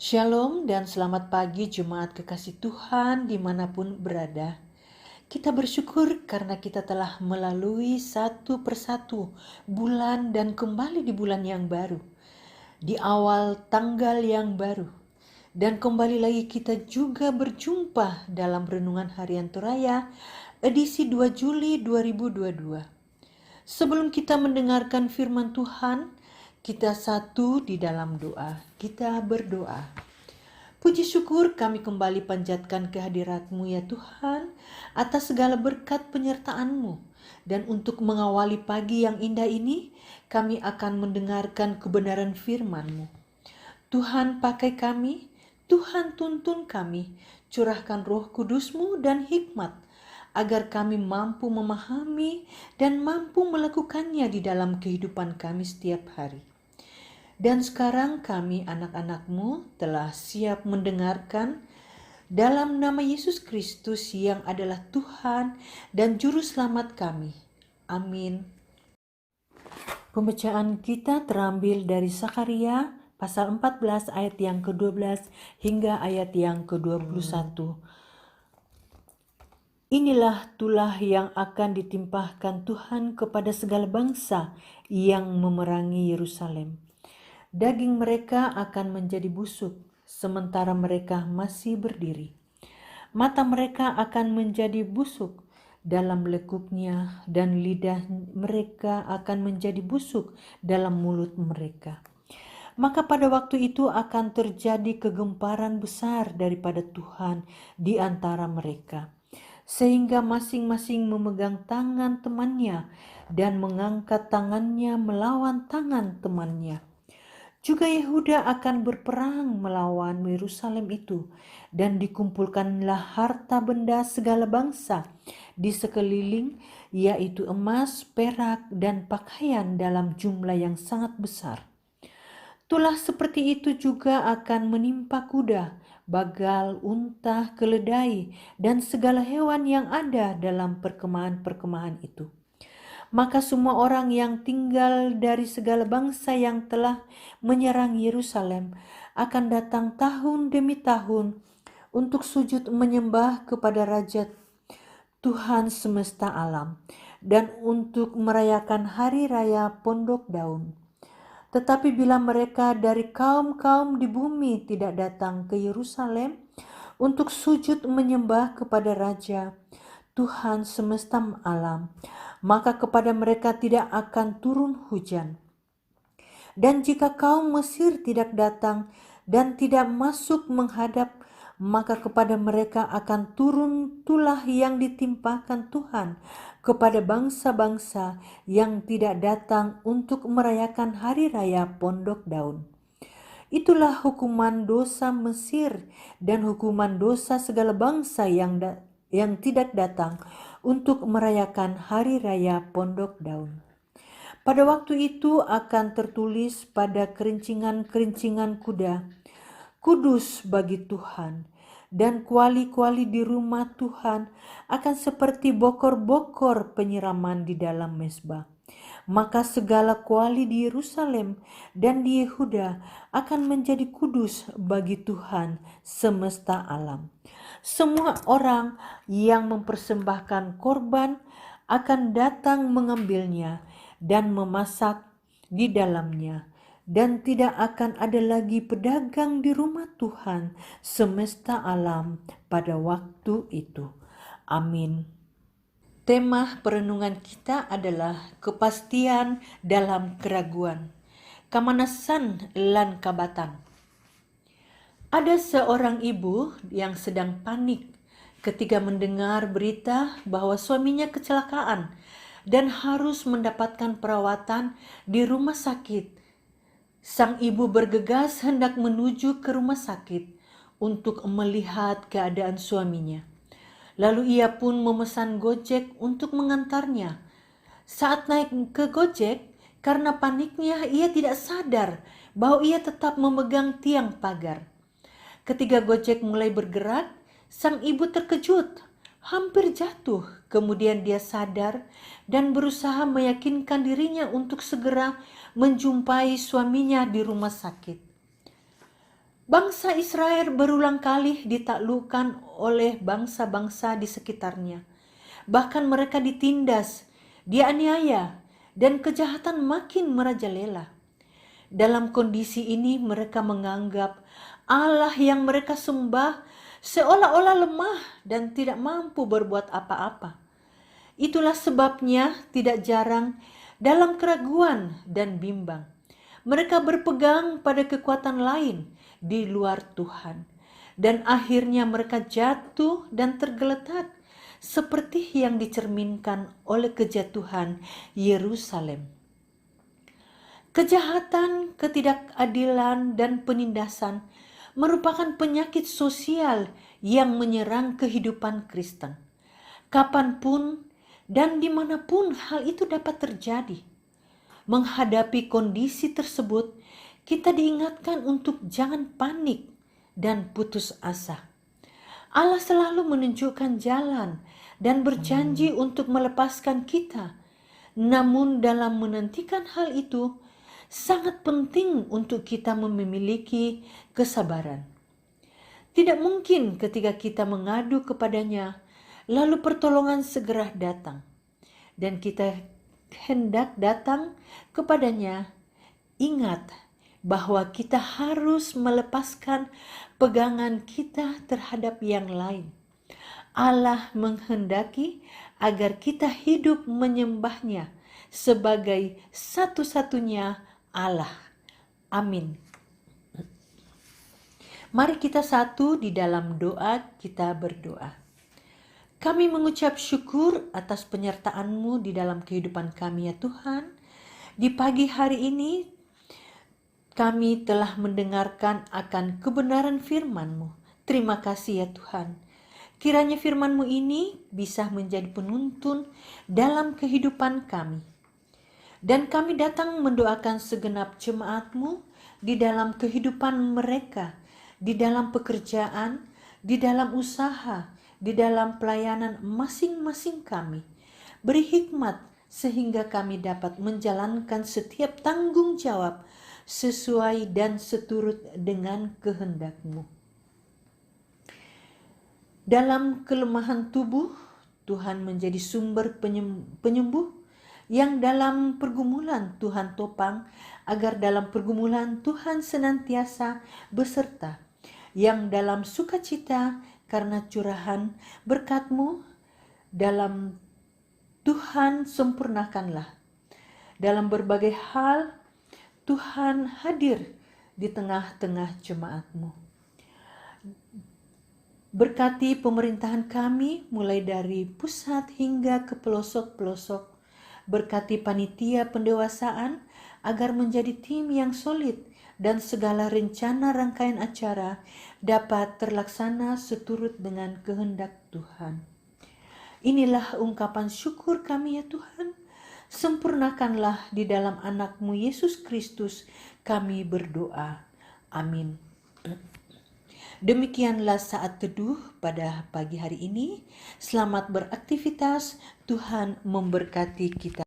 Shalom dan selamat pagi jemaat kekasih Tuhan dimanapun berada. Kita bersyukur karena kita telah melalui satu persatu bulan dan kembali di bulan yang baru. Di awal tanggal yang baru. Dan kembali lagi kita juga berjumpa dalam Renungan Harian Toraya edisi 2 Juli 2022. Sebelum kita mendengarkan firman Tuhan, kita satu di dalam doa. Kita berdoa. Puji syukur kami kembali panjatkan kehadirat-Mu ya Tuhan atas segala berkat penyertaan-Mu. Dan untuk mengawali pagi yang indah ini, kami akan mendengarkan kebenaran firman-Mu. Tuhan pakai kami, Tuhan tuntun kami, curahkan roh kudus-Mu dan hikmat, agar kami mampu memahami dan mampu melakukannya di dalam kehidupan kami setiap hari. Dan sekarang kami anak-anak-Mu telah siap mendengarkan dalam nama Yesus Kristus yang adalah Tuhan dan Juru Selamat kami. Amin. Pembacaan kita terambil dari Sakaria pasal 14 ayat yang ke-12 hingga ayat yang ke-21. Inilah tulah yang akan ditimpahkan Tuhan kepada segala bangsa yang memerangi Yerusalem. Daging mereka akan menjadi busuk, sementara mereka masih berdiri. Mata mereka akan menjadi busuk dalam lekuknya, dan lidah mereka akan menjadi busuk dalam mulut mereka. Maka pada waktu itu akan terjadi kegemparan besar daripada Tuhan di antara mereka, sehingga masing-masing memegang tangan temannya dan mengangkat tangannya melawan tangan temannya. Juga Yehuda akan berperang melawan Yerusalem itu, dan dikumpulkanlah harta benda segala bangsa di sekeliling, yaitu emas, perak, dan pakaian dalam jumlah yang sangat besar. Tulah seperti itu juga akan menimpa kuda, bagal, unta, keledai, dan segala hewan yang ada dalam perkemahan-perkemahan itu. Maka semua orang yang tinggal dari segala bangsa yang telah menyerang Yerusalem akan datang tahun demi tahun untuk sujud menyembah kepada Raja Tuhan semesta alam dan untuk merayakan hari raya Pondok Daun. Tetapi bila mereka dari kaum-kaum di bumi tidak datang ke Yerusalem untuk sujud menyembah kepada Raja Tuhan semesta alam, maka kepada mereka tidak akan turun hujan. Dan jika kaum Mesir tidak datang dan tidak masuk menghadap, maka kepada mereka akan turun tulah yang ditimpakan Tuhan kepada bangsa-bangsa yang tidak datang untuk merayakan hari raya Pondok Daun. Itulah hukuman dosa Mesir dan hukuman dosa segala bangsa yang tidak datang untuk merayakan hari raya Pondok Daun. Pada waktu itu akan tertulis pada kerincingan-kerincingan kuda, kudus bagi Tuhan, dan kuali-kuali di rumah Tuhan akan seperti bokor-bokor penyiraman di dalam mezbah. Maka segala kuali di Yerusalem dan di Yehuda akan menjadi kudus bagi Tuhan semesta alam. Semua orang yang mempersembahkan korban akan datang mengambilnya dan memasak di dalamnya, dan tidak akan ada lagi pedagang di rumah Tuhan semesta alam pada waktu itu. Amin. Tema perenungan kita adalah kepastian dalam keraguan, kamanasan lan kabatan. Ada seorang ibu yang sedang panik ketika mendengar berita bahwa suaminya kecelakaan dan harus mendapatkan perawatan di rumah sakit. Sang ibu bergegas hendak menuju ke rumah sakit untuk melihat keadaan suaminya. Lalu ia pun memesan Gojek untuk mengantarnya. Saat naik ke Gojek, karena paniknya ia tidak sadar bahwa ia tetap memegang tiang pagar. Ketika Gojek mulai bergerak, sang ibu terkejut, hampir jatuh. Kemudian dia sadar dan berusaha meyakinkan dirinya untuk segera menjumpai suaminya di rumah sakit. Bangsa Israel berulang kali ditaklukkan oleh bangsa-bangsa di sekitarnya. Bahkan mereka ditindas, dianiaya, dan kejahatan makin merajalela. Dalam kondisi ini mereka menganggap Allah yang mereka sembah seolah-olah lemah dan tidak mampu berbuat apa-apa. Itulah sebabnya tidak jarang dalam keraguan dan bimbang, mereka berpegang pada kekuatan lain di luar Tuhan. Dan akhirnya mereka jatuh dan tergeletak seperti yang dicerminkan oleh kejatuhan Yerusalem. Kejahatan, ketidakadilan, dan penindasan merupakan penyakit sosial yang menyerang kehidupan Kristen. Kapanpun dan dimanapun hal itu dapat terjadi. Menghadapi kondisi tersebut, kita diingatkan untuk jangan panik dan putus asa. Allah selalu menunjukkan jalan dan berjanji untuk melepaskan kita. Namun dalam menantikan hal itu, sangat penting untuk kita memiliki kesabaran. Tidak mungkin ketika kita mengadu kepadanya, lalu pertolongan segera datang. Dan kita hendak datang kepadanya, ingat bahwa kita harus melepaskan pegangan kita terhadap yang lain. Allah menghendaki agar kita hidup menyembahnya sebagai satu-satunya Allah. Amin. Mari kita satu di dalam doa, kita berdoa. Kami mengucap syukur atas penyertaan-Mu di dalam kehidupan kami ya Tuhan. Di pagi hari ini kami telah mendengarkan akan kebenaran firman-Mu. Terima kasih ya Tuhan. Kiranya firman-Mu ini bisa menjadi penuntun dalam kehidupan kami. Dan kami datang mendoakan segenap jemaat-Mu di dalam kehidupan mereka, di dalam pekerjaan, di dalam usaha, di dalam pelayanan masing-masing kami. Beri hikmat sehingga kami dapat menjalankan setiap tanggung jawab sesuai dan seturut dengan kehendak-Mu. Dalam kelemahan tubuh, Tuhan menjadi sumber penyembuh, yang dalam pergumulan Tuhan topang, agar dalam pergumulan Tuhan senantiasa beserta, yang dalam sukacita karena curahan berkat-Mu dalam Tuhan sempurnakanlah. Dalam berbagai hal Tuhan hadir di tengah-tengah jemaat-Mu. Berkati pemerintahan kami mulai dari pusat hingga ke pelosok-pelosok. Berkati panitia pendewasaan agar menjadi tim yang solid dan segala rencana rangkaian acara dapat terlaksana seturut dengan kehendak Tuhan. Inilah ungkapan syukur kami ya Tuhan. Sempurnakanlah di dalam anak-Mu Yesus Kristus kami berdoa. Amin. Demikianlah saat teduh pada pagi hari ini. Selamat beraktivitas. Tuhan memberkati kita.